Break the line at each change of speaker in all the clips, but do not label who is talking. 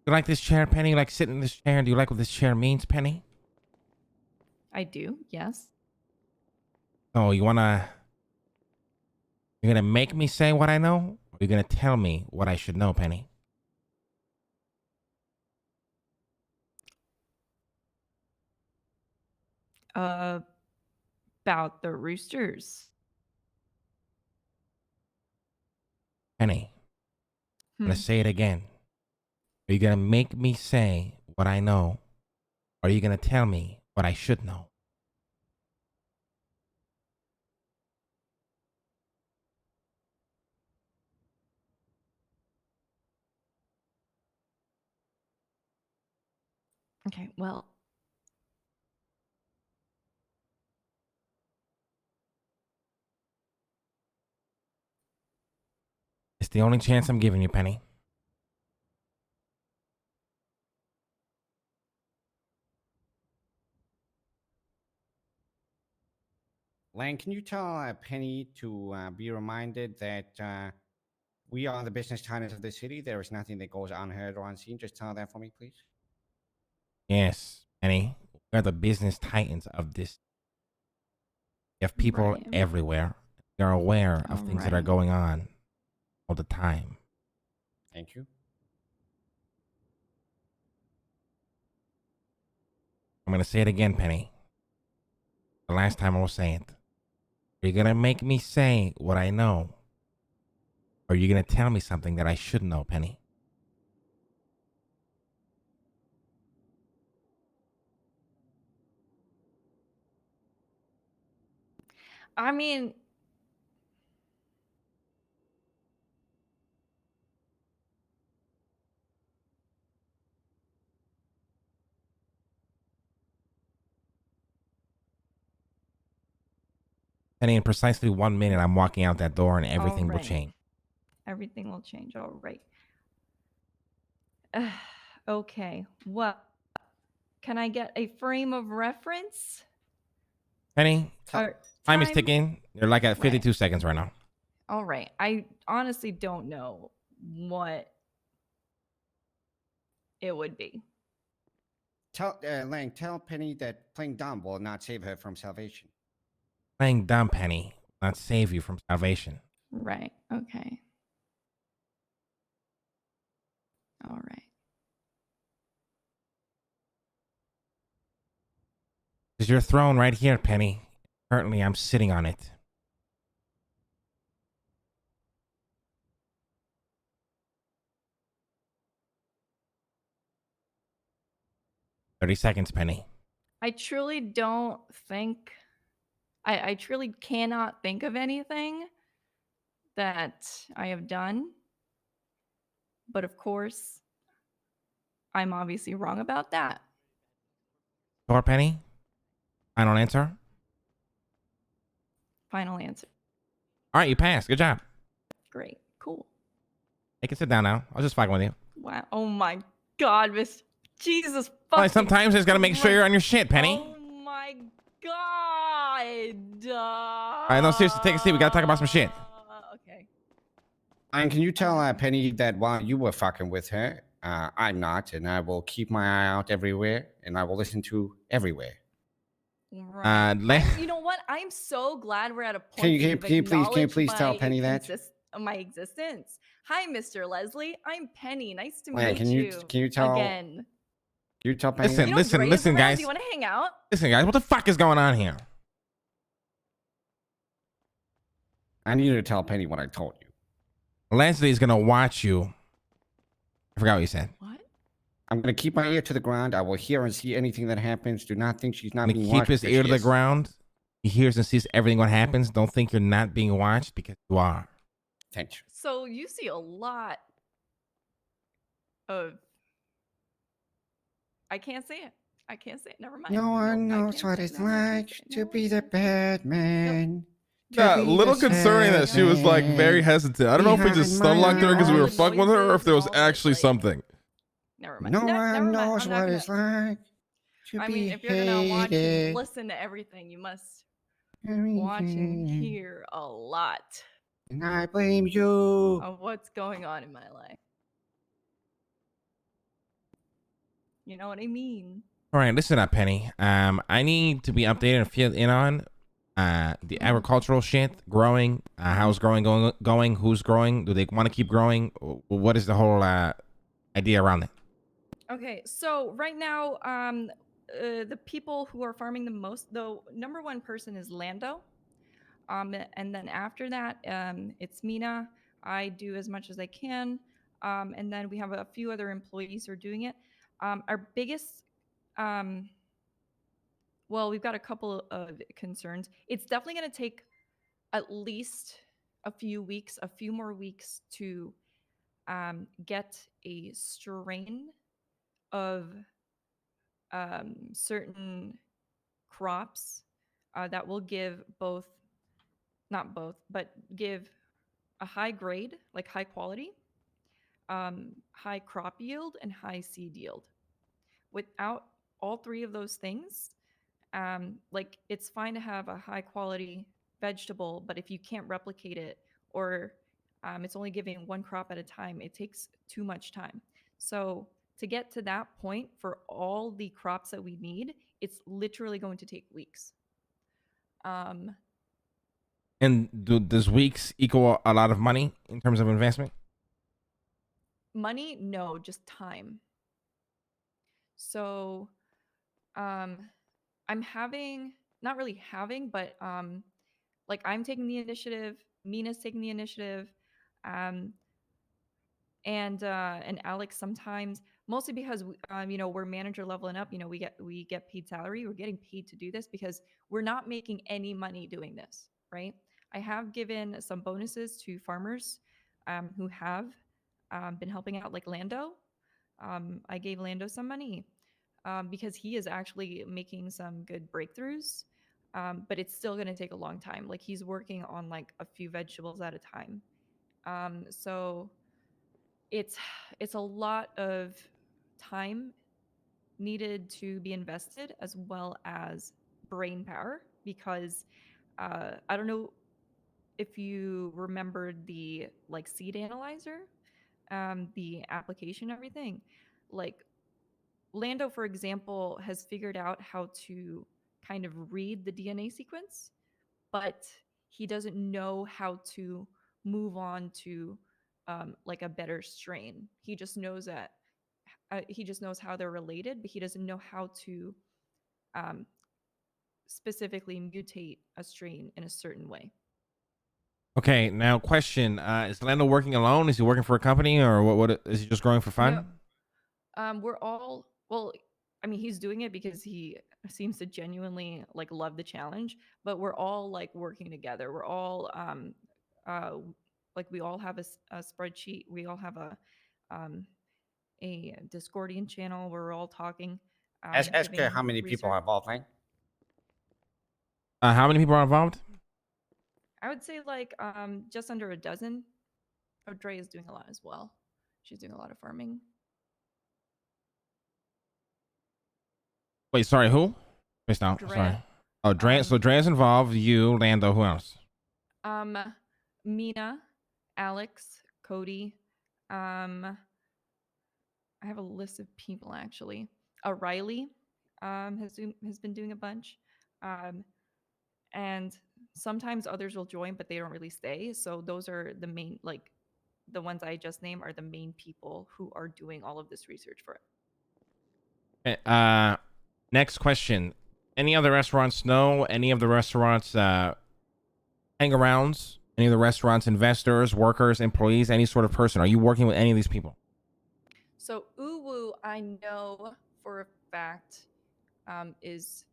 You like this chair, Penny? You like sitting in this chair? Do you like what this chair means, Penny?
I do, yes.
Oh, you're gonna make me say what I know? Or you're gonna tell me what I should know, Penny?
About the roosters.
Penny, I'm gonna say it again. Are you gonna make me say what I know? Or are you gonna tell me what I should know?
Okay, well.
It's the only chance I'm giving you, Penny.
Lang, can you tell Penny to be reminded that we are the business titans of the city? There is nothing that goes unheard or unseen. Just tell that for me, please.
Yes, Penny. We're the business titans of this. You have people everywhere. They're aware of things that are going on all the time.
Thank you.
I'm going to say it again, Penny. The last time I will say it. Are you going to make me say what I know? Or are you going to tell me something that I should know, Penny?
I mean,
Penny, in precisely 1 minute, I'm walking out that door and everything will change.
Everything will change. All right. Okay. Well, can I get a frame of reference?
Penny, time is ticking. You're like at 52 seconds right now.
All right. I honestly don't know what it would be.
Tell Lang, tell Penny that playing dumb will not save her from salvation.
Playing dumb, Penny, will not save you from salvation.
Right. Okay. All right.
There's your throne right here, Penny. Currently, I'm sitting on it. "30 seconds, Penny."
I truly don't think, I truly cannot think of anything that I have done. But of course, I'm obviously wrong about that.
Sure, Penny? Final answer?
Final answer.
All right, you passed. Good job.
Great. Cool.
You can sit down now. I was just fucking with you.
Wow. Oh my God, Miss Jesus fucking
Well, sometimes you just gotta make sure you're on your shit, Penny.
Oh my God.
All right, no, seriously, take a seat. We gotta talk about some shit.
Okay.
And can you tell Penny that while you were fucking with her, I'm not, and I will keep my eye out everywhere, and I will listen to everywhere.
Right. You know what? I'm so glad we're at a point.
Can you please tell Penny that?
My existence. Hi, Mr. Leslie. I'm Penny. Nice to
Wait,
meet you.
Can you tell
again?
Can you tell Penny?
Listen, guys.
Do you want to hang out?
Listen, guys. What the fuck is going on here?
I need you to tell Penny what I told you.
Leslie's gonna watch you. I forgot what you said.
What?
I'm gonna keep my ear to the ground. I will hear and see anything that happens. Do not think she's not being watched.
Keep his ear to the ground. He hears and sees everything what happens. Don't think you're not being watched, because you are.
Thank you.
So you see a lot of. I can't say it. I can't say it. Never mind.
No one knows what it's like to be the bad man.
Yeah, a little concerning that she was like very hesitant. I don't know if we just stun-locked her because we were fucking with her, or if there was actually something.
Never mind.
No one knows what it's like to
I
be
mean, if you're gonna watch and
hated.
listen to everything, you must watch and hear a lot.
And I blame you.
Of what's going on in my life. You know what I mean?
All right, listen up, Penny. I need to be updated and filled in on the agricultural shit, growing, how's growing going, who's growing, do they want to keep growing, what is the whole idea around it?
Okay, so right now, the people who are farming the most, the number one person is Lando. And then after that, it's Mina. I do as much as I can. And then we have a few other employees who are doing it. Our biggest, well, we've got a couple of concerns. It's definitely going to take at least a few more weeks to get a strain of certain crops that will give both, not both, but give a high grade, like high quality, high crop yield, and high seed yield. Without all three of those things, like it's fine to have a high quality vegetable, but if you can't replicate it, or it's only giving one crop at a time, it takes too much time. So to get to that point for all the crops that we need, it's literally going to take weeks.
And does weeks equal a lot of money in terms of investment?
Money? No, just time. So I'm having, not really having, but like I'm taking the initiative, Mina's taking the initiative, and Alex sometimes, mostly because you know, we're manager leveling up. You know, we get paid salary. We're getting paid to do this because we're not making any money doing this, right? I have given some bonuses to farmers who have been helping out, like Lando. I gave Lando some money because he is actually making some good breakthroughs. But it's still going to take a long time. Like he's working on like a few vegetables at a time. So it's a lot of time needed to be invested, as well as brain power, because I don't know if you remembered the like seed analyzer, the application, everything. Like Lando, for example, has figured out how to kind of read the DNA sequence, but he doesn't know how to move on to like a better strain. He just knows that he just knows how they're related, but he doesn't know how to um, specifically mutate a strain in a certain way.
Okay, now question: is Lando working alone? Is he working for a company, or what is he just growing for fun?
No, we're all, well, I mean, he's doing it because he seems to genuinely like love the challenge, but we're all like working together. We're all like we all have a spreadsheet. We all have a Discordian channel where we're all talking.
Ask
giving
how many people are
research.
involved, right?
How many people are involved?
I would say like just under a dozen. Oh, Dre is doing a lot as well. She's doing a lot of farming.
Wait, sorry, who? Wait, no,
Dre.
sorry. Oh, Dre. So Dre's involved. You, Lando. Who else?
Mina, Alex, Cody. I have a list of people actually. Riley has been doing a bunch. And sometimes others will join, but they don't really stay. So those are the main, like the ones I just named are the main people who are doing all of this research for it.
Okay, next question. Any other restaurants know? Any of the restaurants hang-arounds? Any of the restaurants investors, workers, employees, any sort of person? Are you working with any of these people?
So Uwu, I know for a fact, has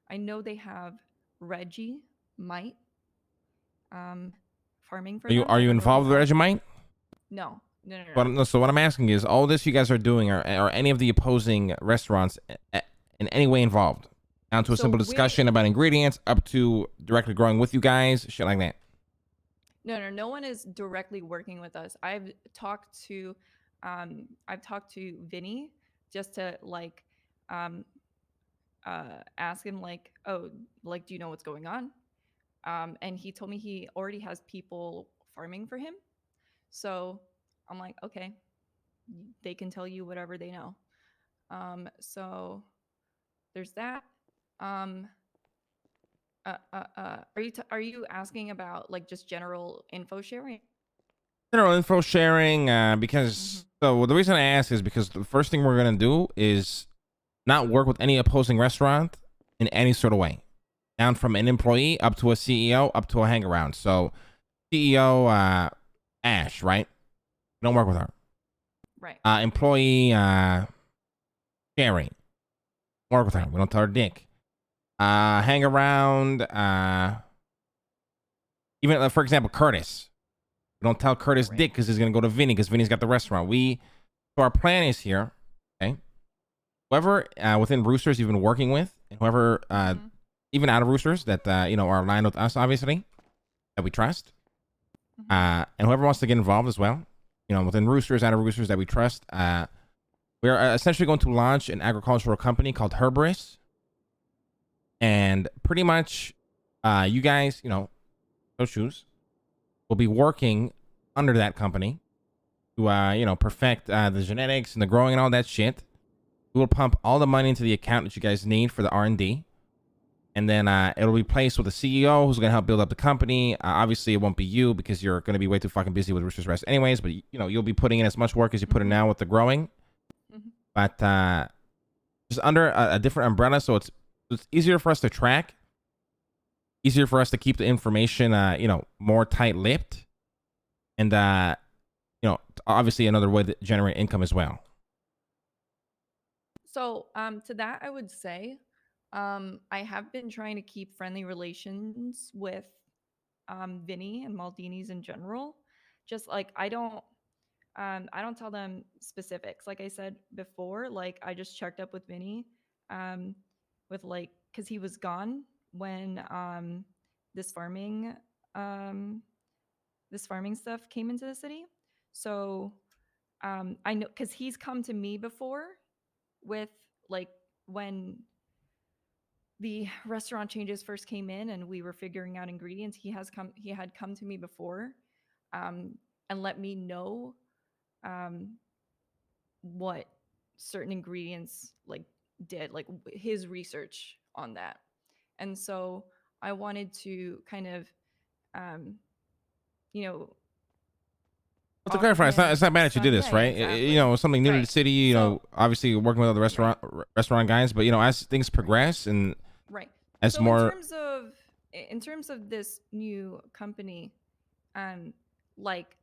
I know they have Reggie Might farming for them.
Are you involved with Regimite?
No.
So what I'm asking is, all this you guys are doing, are any of the opposing restaurants in any way involved? Down to a simple discussion about ingredients, up to directly growing with you guys, shit like that.
No one is directly working with us. I've talked to Vinny just to like ask him like, oh, like, do you know what's going on? And he told me he already has people farming for him. So I'm like, okay. they can tell you whatever they know. So there's that. Are you asking about like just general info sharing?
General info sharing, because so the reason I ask is because the first thing we're gonna do is not work with any opposing restaurant in any sort of way, down from an employee up to a CEO up to a hang around. So CEO Ash, right? Don't work with her.
Right.
Employee Sherry, work with her. We don't tell her dick. Hang around. Even for example, Curtis. We don't tell Curtis dick because he's gonna go to Vinny because Vinny's got the restaurant. So our plan is here. Okay, whoever within Roosters you've been working with, and whoever even out of Roosters that are aligned with us, obviously, that we trust, and whoever wants to get involved as well, within Roosters, out of Roosters that we trust, we're essentially going to launch an agricultural company called Herberus, and pretty much, you guys, those shoes, will be working under that company to perfect the genetics and the growing and all that shit. We will pump all the money into the account that you guys need for the R&D, and then it'll be placed with a CEO who's gonna help build up the company. Obviously, it won't be you because you're gonna be way too fucking busy with Roosters Rest, anyways. But you'll be putting in as much work as you put in now with the growing, but just under a different umbrella, so it's easier for us to track, easier for us to keep the information, more tight-lipped, and obviously another way to generate income as well.
So to that, I would say, I have been trying to keep friendly relations with Vinny and Maldini's in general. Just like I don't tell them specifics. Like I said before, like I just checked up with Vinny, with like because he was gone when this farming stuff came into the city. So I know because he's come to me before with like when the restaurant changes first came in and we were figuring out ingredients. He had come to me before and let me know what certain ingredients like did, like his research on that. And so I wanted to kind of
To clarify, it's not bad that you did this, right?
Exactly.
Something new to the city. Obviously working with other restaurant guys, but as things progress and as
so
more
in terms of this new company, like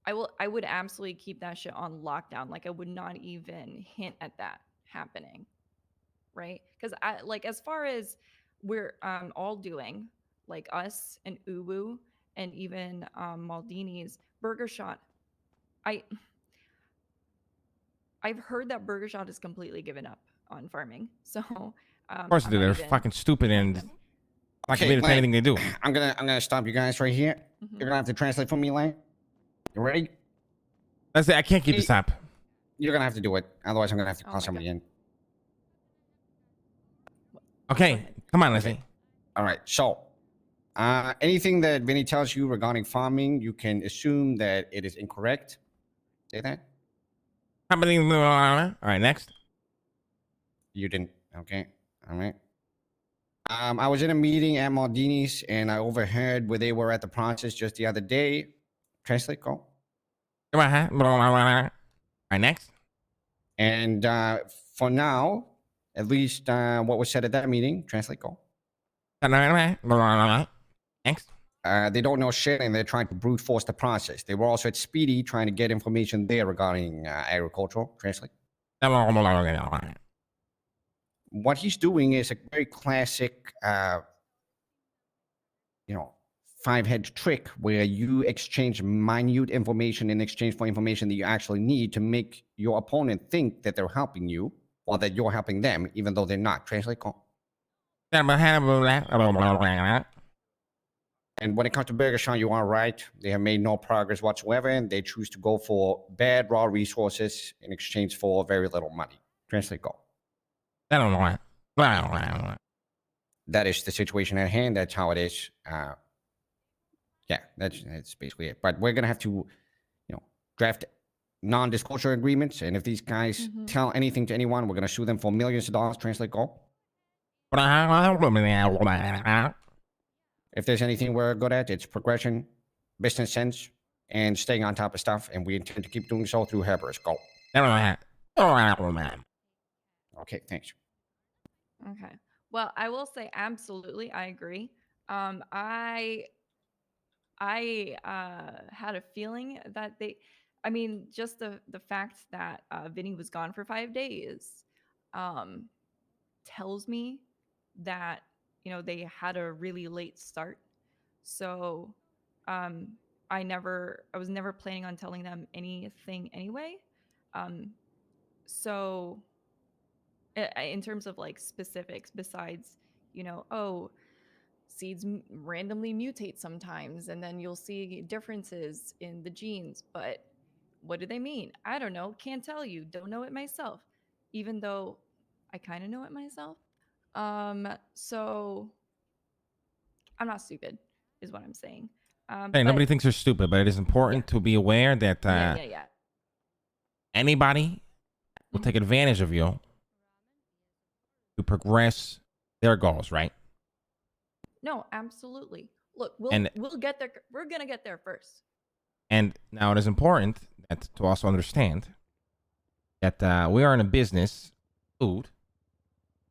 I would absolutely keep that shit on lockdown. Like I would not even hint at that happening, right? Because I like as far as we're all doing, like us and Uwu and even Maldini's Burger Shot. I've heard that Burger Shot has completely given up on farming. So
of course they do. They're fucking stupid and not committed to anything they do.
I'm gonna stop you guys right here. You're gonna have to translate for me, Lang. You ready?
That's it. I can't keep this up.
You're gonna have to do it. Otherwise, I'm gonna have to call somebody in.
Okay, come on, Leslie.
All right. So, anything that Vinny tells you regarding farming, you can assume that it is incorrect. Say that.
All right, next.
You didn't. Okay. All right. I was in a meeting at Maldini's and I overheard where they were at the process just the other day. Translate, go.
All right, next.
And for now, at least what was said at that meeting, translate, go.
Next.
They don't know shit and they're trying to brute force the process. They were also at Speedy trying to get information there regarding agricultural. Translate. What he's doing is a very classic, five-head trick where you exchange minute information in exchange for information that you actually need to make your opponent think that they're helping you or that you're helping them, even though they're not. Translate. And when it comes to Burger Shot, you are right. They have made no progress whatsoever, and they choose to go for bad raw resources in exchange for very little money. Translate, go. That is the situation at hand. That's how it is. Yeah, that's basically it. But we're gonna have to, draft non-disclosure agreements, and if these guys tell anything to anyone, we're gonna sue them for millions of dollars. Translate, go. If there's anything we're good at, it's progression, business sense, and staying on top of stuff, and we intend to keep doing so through Herberus. Go. Okay, thanks.
Okay. Well, I will say absolutely, I agree. I had a feeling that I mean, just the fact that Vinny was gone for 5 days tells me that, you know, they had a really late start. So I was never planning on telling them anything anyway. So in terms of like specifics, besides, you know, oh, seeds randomly mutate sometimes, and then you'll see differences in the genes. But what do they mean? I don't know. Can't tell you. Don't know it myself, even though I kind of know it myself. So I'm not stupid, is what I'm saying.
Hey, nobody thinks you're stupid, but it is important to be aware that anybody will take advantage of you to progress their goals, right?
No, absolutely. Look, we'll get there. We're gonna get there first.
And now it is important to also understand that we are in a business, food,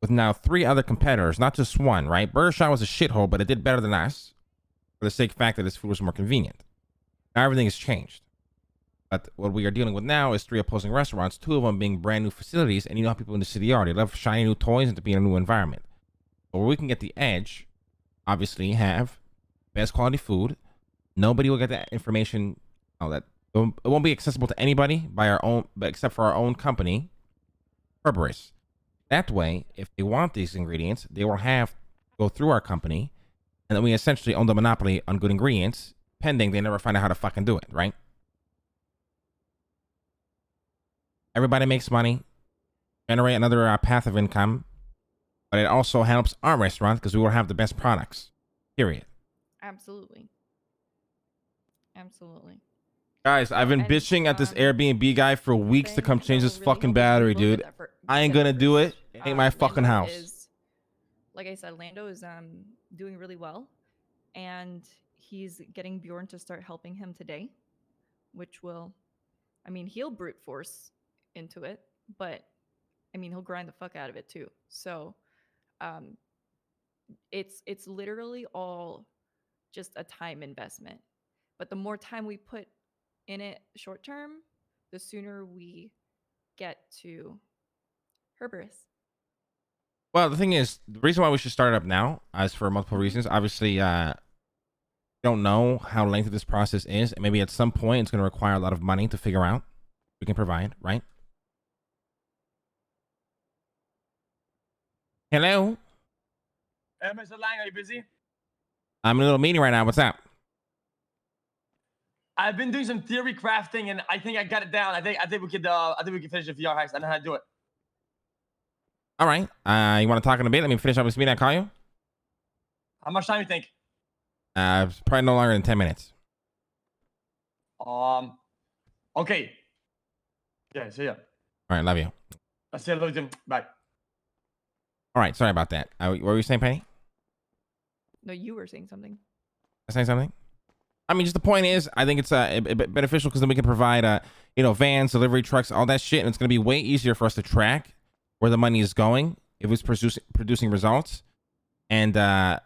with now 3 other competitors, not just one, right? Burger Shot was a shithole, but it did better than us for the sake of the fact that its food was more convenient. Now everything has changed. But what we are dealing with now is 3 opposing restaurants, 2 of them being brand new facilities, and you know how people in the city are. They love shiny new toys and to be in a new environment. But where we can get the edge, obviously, have best quality food. Nobody will get that information. That it won't be accessible to anybody by our own, but except for our own company, Herberus. That way, if they want these ingredients, they will have to go through our company, and then we essentially own the monopoly on good ingredients, pending they never find out how to fucking do it, right? Everybody makes money, generate another path of income, but it also helps our restaurant because we will have the best products. Period.
Absolutely. Absolutely.
Guys, I've been bitching at this Airbnb guy for weeks to come change this fucking battery, dude. I ain't gonna do it. It ain't my fucking house.
Like I said, Lando is doing really well, and he's getting Bjorn to start helping him today, which will, I mean, he'll brute force into it, but I mean, he'll grind the fuck out of it too. So it's literally all just a time investment. But the more time we put in it short term, the sooner we get to Herberus.
Well, the thing is, the reason why we should start it up now is for multiple reasons. Obviously, don't know how lengthy this process is, and maybe at some point it's going to require a lot of money to figure out. We can provide, right? Hello?
Hey, Mr. Lang, are you busy?
I'm in a little meeting right now. What's up?
I've been doing some theory crafting, and I think I got it down. I think we could finish the VR heist. I know how to do it.
All right. You want to talk in a bit? Let me finish up this meeting. I'll call you.
How much time you think?
Probably no longer than 10 minutes.
Okay. Yeah, see ya.
All right, love you.
I'll see you later. Bye.
All right, sorry about that. What were you saying, Penny?
No, you were saying something.
I saying something? I mean, just the point is, I think it's beneficial because then we can provide, vans, delivery trucks, all that shit, and it's going to be way easier for us to track where the money is going if it's producing results. And I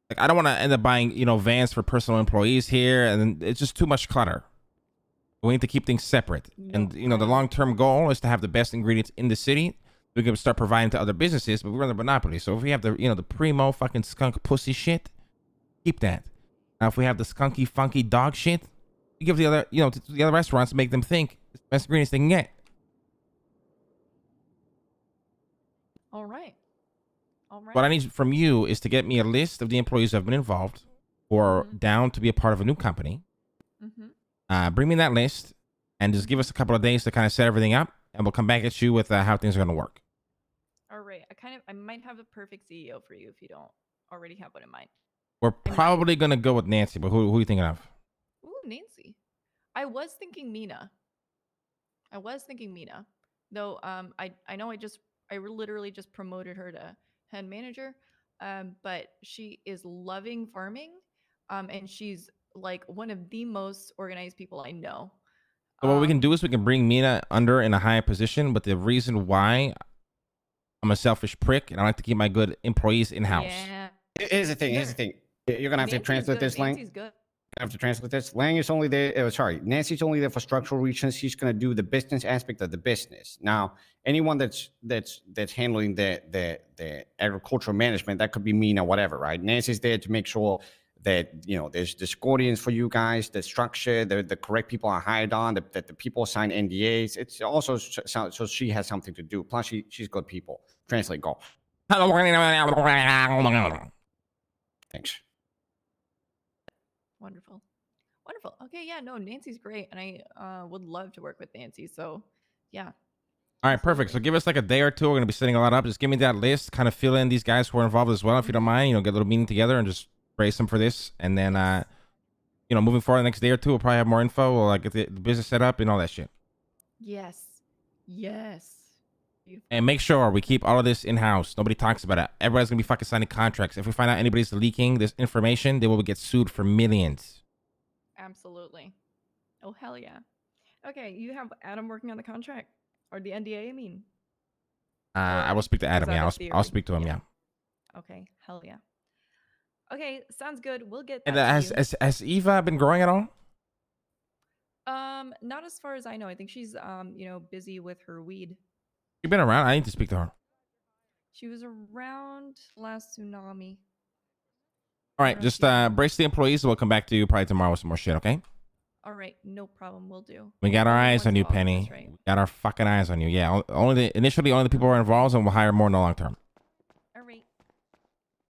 don't want to end up buying, vans for personal employees here, and then it's just too much clutter. We need to keep things separate. No, and the long-term goal is to have the best ingredients in the city. We can start providing to other businesses, but we're in the monopoly. So if we have the primo fucking skunk pussy shit, keep that. Now, if we have the skunky, funky dog shit, we give the other, to the other restaurants to make them think it's the best ingredients they can get.
All right.
What I need from you is to get me a list of the employees who have been involved or down to be a part of a new company. Bring me that list and just give us a couple of days to kind of set everything up, and we'll come back at you with how things are going to work.
All right. I might have the perfect CEO for you if you don't already have one in mind.
We're probably going to go with Nancy, but who are you thinking of?
Ooh, Nancy. I was thinking Mina. I was thinking Mina, though. I know I literally just promoted her to head manager. But she is loving farming. And she's like one of the most organized people I know.
So what we can do is we can bring Mina under in a higher position, but the reason why I'm a selfish prick and I like to keep my good employees in house.
Yeah.
Here's the thing. You're gonna have to translate this, Lang.
Nancy's good.
I have to translate this. Lang is only there. Nancy's only there for structural reasons. She's gonna do the business aspect of the business. Now, anyone that's handling the agricultural management, that could be Mina, whatever, right? Nancy's there to make sure that there's guardians for you guys, the structure, the correct people are hired on, that the people sign NDAs. It's also so she has something to do. Plus, she's good people. Translate, go. Thanks.
Wonderful. Okay, yeah, no, Nancy's great, and I would love to work with Nancy. So, yeah.
All right, perfect. So give us like a day or two. We're gonna be setting a lot up. Just give me that list. Kind of fill in these guys who are involved as well, if you don't mind. Get a little meeting together and just brace them for this. And then, moving forward the next day or two, we'll probably have more info. We'll like get the business set up and all that shit.
Yes. Beautiful.
And make sure we keep all of this in house. Nobody talks about it. Everybody's gonna be fucking signing contracts. If we find out anybody's leaking this information, they will get sued for millions.
Absolutely. Oh hell yeah. Okay, you have Adam working on the contract or the NDA. I mean.
I will speak to Adam. Yeah, I'll speak to him. Yeah.
Okay. Hell yeah. Okay, sounds good. We'll get.
And
that
has Eva been growing at all?
Not as far as I know. I think she's busy with her weed.
She's been around. I need to speak to her.
She was around last tsunami.
All right, just brace the employees. We'll come back to you probably tomorrow with some more shit. Okay.
All right, no problem. We'll do.
We got our eyes on you, Penny. Right? We got our fucking eyes on you. Yeah, initially only the people who are involved, and we'll hire more in the long term.